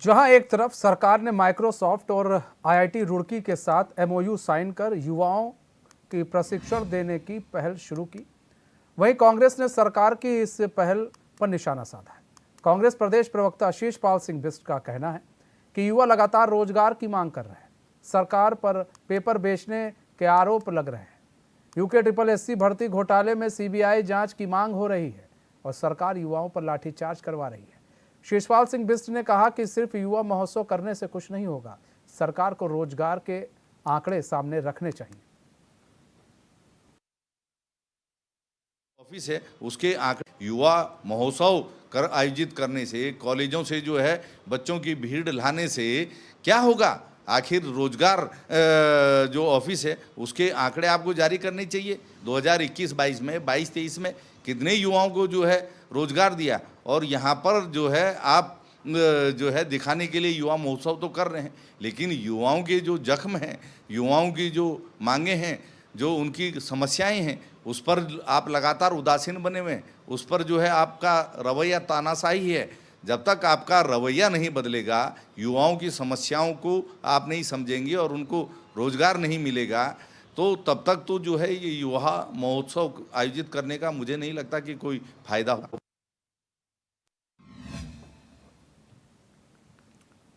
जहां एक तरफ सरकार ने माइक्रोसॉफ्ट और आईआईटी रुड़की के साथ एमओयू साइन कर युवाओं की प्रशिक्षण देने की पहल शुरू की, वहीं कांग्रेस ने सरकार की इस पहल पर निशाना साधा है। कांग्रेस प्रदेश प्रवक्ता आशीष पाल सिंह बिष्ट का कहना है कि युवा लगातार रोजगार की मांग कर रहे हैं, सरकार पर पेपर बेचने के आरोप लग रहे हैं। यूके SSS भर्ती घोटाले में सीबीआई जांच की मांग हो रही है और सरकार युवाओं पर लाठीचार्ज करवा रही है। शिषपाल सिंह बिष्ट ने कहा कि सिर्फ युवा महोत्सव करने से कुछ नहीं होगा, सरकार को रोजगार के आंकड़े सामने रखने चाहिए। ऑफिस है उसके आंकड़े युवा महोत्सव कर आयोजित करने से, कॉलेजों से जो है बच्चों की भीड़ लाने से क्या होगा? आखिर रोजगार जो ऑफिस है उसके आंकड़े आपको जारी करने चाहिए। 2021-22 में, 22-23 में कितने युवाओं को जो है रोजगार दिया, और यहाँ पर जो है आप जो है दिखाने के लिए युवा महोत्सव तो कर रहे हैं, लेकिन युवाओं के जो जख्म हैं, युवाओं की जो मांगे हैं, जो उनकी समस्याएं हैं, उस पर आप लगातार उदासीन बने हुए हैं। उस पर जो है आपका रवैया तानाशाही है। जब तक आपका रवैया नहीं बदलेगा, युवाओं की समस्याओं को आप नहीं समझेंगे और उनको रोजगार नहीं मिलेगा, तो तब तक तो जो है ये युवा महोत्सव आयोजित करने का मुझे नहीं लगता कि कोई फायदा हो।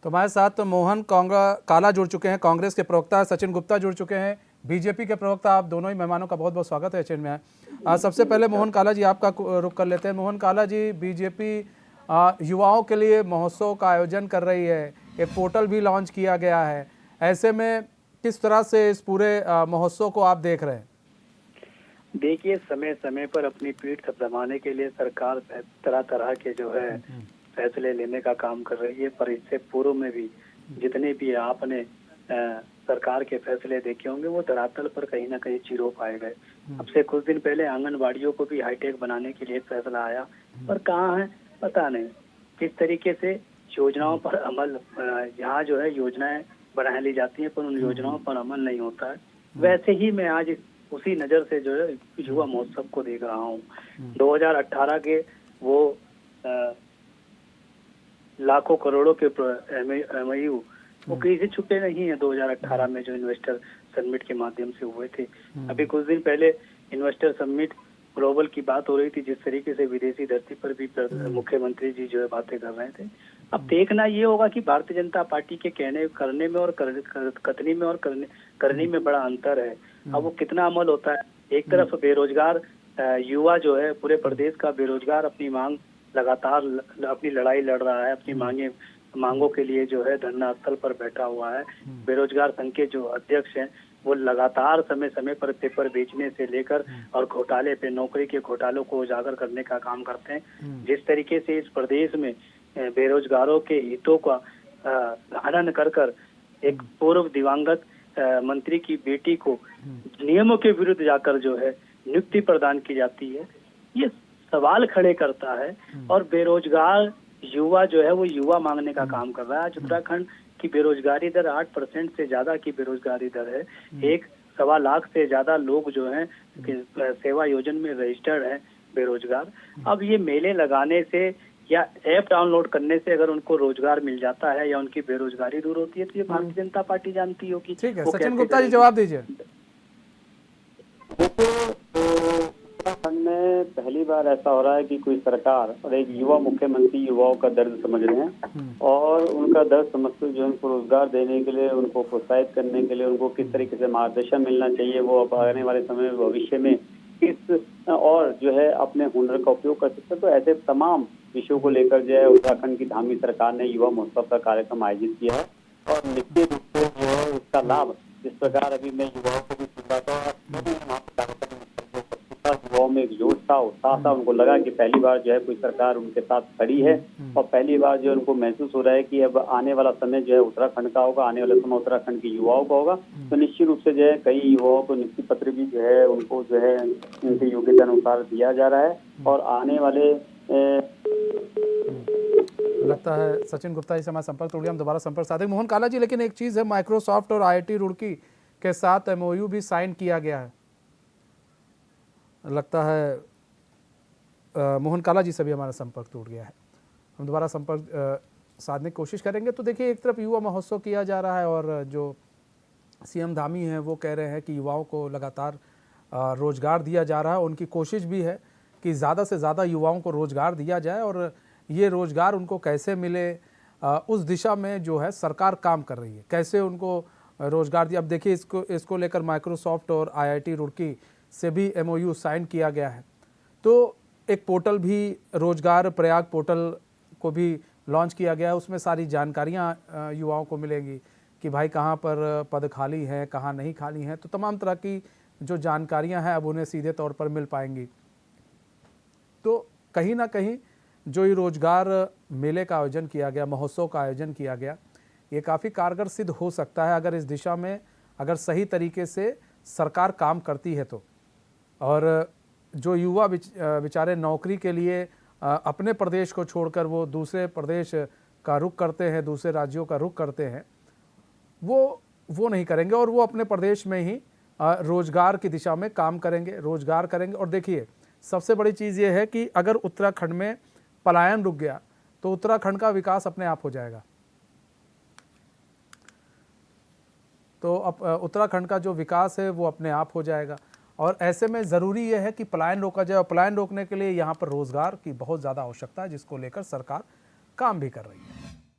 तो हमारे साथ मोहन काला जुड़ चुके हैं, कांग्रेस के प्रवक्ता सचिन गुप्ता जुड़ चुके हैं, बीजेपी के प्रवक्ता। आप दोनों ही मेहमानों का बहुत बहुत स्वागत है चैन में। सबसे पहले मोहन काला जी आपका रुख कर लेते हैं। मोहन काला जी, बीजेपी युवाओं के लिए महोत्सव का आयोजन कर रही है, एक पोर्टल भी लॉन्च किया गया है, ऐसे में किस तरह से इस पूरे महोत्सव को आप देख रहे हैं? देखिए, समय समय पर अपनी पीठ थपथपाने के लिए सरकार तरह तरह के जो है फैसले लेने का काम कर रही है, पर इससे पूर्व में भी जितने भी आपने सरकार के फैसले देखे होंगे वो धरातल पर कहीं ना कहीं चिरो पाए गए। अब से कुछ दिन पहले आंगनबाड़ियों को भी हाईटेक बनाने के लिए एक फैसला आया, पर कहाँ है पता नहीं। किस तरीके से योजनाओं पर अमल, यहाँ जो है योजनाएं बना ली जाती हैं पर उन योजनाओं पर अमल नहीं होता है। वैसे ही मैं आज उसी नजर से जो है युवा महोत्सव को देख रहा हूँ। 2018 के वो लाखों करोड़ों के एमओयू वो कहीं से छुपे नहीं है। 2018 में जो इन्वेस्टर समिट के माध्यम से हुए थे, अभी कुछ दिन पहले इन्वेस्टर समिट ग्लोबल की बात हो रही थी, जिस तरीके से विदेशी धरती पर भी मुख्यमंत्री जी जो है बातें कर रहे थे। अब देखना ये होगा कि भारतीय जनता पार्टी के कहने करने में और कथनी में और करने में बड़ा अंतर है। अब वो कितना अमल होता है। एक तरफ बेरोजगार युवा जो है पूरे प्रदेश का बेरोजगार अपनी मांग लगातार अपनी लड़ाई लड़ रहा है, अपनी मांगों के लिए जो है धरना स्थल पर बैठा हुआ है। बेरोजगार संघ के जो अध्यक्ष हैं वो लगातार समय समय पर पेपर बेचने से लेकर और घोटाले पे, नौकरी के घोटालों को उजागर करने का काम करते हैं। जिस तरीके से इस प्रदेश में बेरोजगारों के हितों का हनन कर कर एक पूर्व दिवंगत मंत्री की बेटी को नियमों के विरुद्ध जाकर जो है नियुक्ति प्रदान की जाती है, ये सवाल खड़े करता है। और बेरोजगार युवा जो है वो युवा मांगने का काम कर रहा है। आज उत्तराखंड की बेरोजगारी दर 8% से ज्यादा की बेरोजगारी दर है। 1.25 लाख से ज्यादा लोग जो हैं सेवा योजना में रजिस्टर्ड हैं बेरोजगार। अब ये मेले लगाने से या ऐप डाउनलोड करने से अगर उनको रोजगार मिल जाता है या उनकी बेरोजगारी दूर होती है, तो ये भारतीय जनता पार्टी जानती होगी। ठीक है, सचिन गुप्ता जी जवाब दीजिए। उत्तराखंड में पहली बार ऐसा हो रहा है कि कोई सरकार और एक युवा मुख्यमंत्री युवाओं का दर्द समझ रहे हैं और उनका दर्द समझते जो उनको रोजगार देने के लिए, उनको प्रोत्साहित करने के लिए, उनको किस तरीके से मार्गदर्शन मिलना चाहिए, वो अब आने वाले समय में भविष्य में किस और जो है अपने हुनर का उपयोग कर सकते हैं। तो ऐसे तमाम विषयों को लेकर जो है उत्तराखंड की धामी सरकार ने युवा महोत्सव का कार्यक्रम आयोजित किया है और निश्चित रूप से जो है इसका लाभ जिस प्रकार अभी मैं युवाओं को भी सुनता था, युवाओं में एक जोश था, उत्साह था। उनको लगा कि पहली बार जो है कोई सरकार उनके साथ खड़ी है और पहली बार जो उनको महसूस हो रहा है कि अब आने वाला समय जो है उत्तराखंड का होगा, आने वाला समय उत्तराखंड के युवाओं का होगा। तो निश्चित रूप से जो है कई युवाओं को नियुक्ति पत्र भी जो है उनको जो है उनके योग्यता अनुसार दिया जा रहा है और आने वाले लगता है सचिन गुप्ता जी से हमारा संपर्क टूट गया, हम दोबारा संपर्क साधेंगे। मोहन काला जी, लेकिन एक चीज़ है, माइक्रोसॉफ्ट और आईआईटी रुड़की के साथ एमओयू भी साइन किया गया है। लगता है मोहन काला जी से भी हमारा संपर्क टूट गया है, हम दोबारा संपर्क साधने की कोशिश करेंगे। तो देखिए, एक तरफ युवा महोत्सव किया जा रहा है और जो सीएम धामी हैं वो कह रहे हैं कि युवाओं को लगातार रोजगार दिया जा रहा है। उनकी कोशिश भी है कि ज़्यादा से ज़्यादा युवाओं को रोजगार दिया जाए और ये रोजगार उनको कैसे मिले, उस दिशा में जो है सरकार काम कर रही है, कैसे उनको रोजगार दिया। अब देखिए, इसको लेकर माइक्रोसॉफ्ट और आईआईटी रुड़की से भी एमओयू साइन किया गया है। तो एक पोर्टल भी, रोजगार प्रयाग पोर्टल को भी लॉन्च किया गया है। उसमें सारी जानकारियां युवाओं को मिलेंगी कि भाई कहाँ पर पद खाली हैं, कहाँ नहीं खाली हैं। तो तमाम तरह की जो जानकारियां हैं अब उन्हें सीधे तौर पर मिल पाएंगी। तो कहीं ना कहीं जो ये रोजगार मेले का आयोजन किया गया, महोत्सव का आयोजन किया गया, ये काफ़ी कारगर सिद्ध हो सकता है अगर इस दिशा में अगर सही तरीके से सरकार काम करती है तो। और जो युवा बेचारे नौकरी के लिए अपने प्रदेश को छोड़कर वो दूसरे प्रदेश का रुख करते हैं, दूसरे राज्यों का रुख करते हैं, वो नहीं करेंगे और वो अपने प्रदेश में ही रोजगार की दिशा में काम करेंगे, रोजगार करेंगे। और देखिए, सबसे बड़ी चीज़ ये है कि अगर उत्तराखंड में पलायन रुक गया तो उत्तराखंड का विकास अपने आप हो जाएगा। तो उत्तराखंड का जो विकास है वो अपने आप हो जाएगा। और ऐसे में ज़रूरी यह है कि पलायन रोका जाए और पलायन रोकने के लिए यहाँ पर रोज़गार की बहुत ज़्यादा आवश्यकता है, जिसको लेकर सरकार काम भी कर रही है।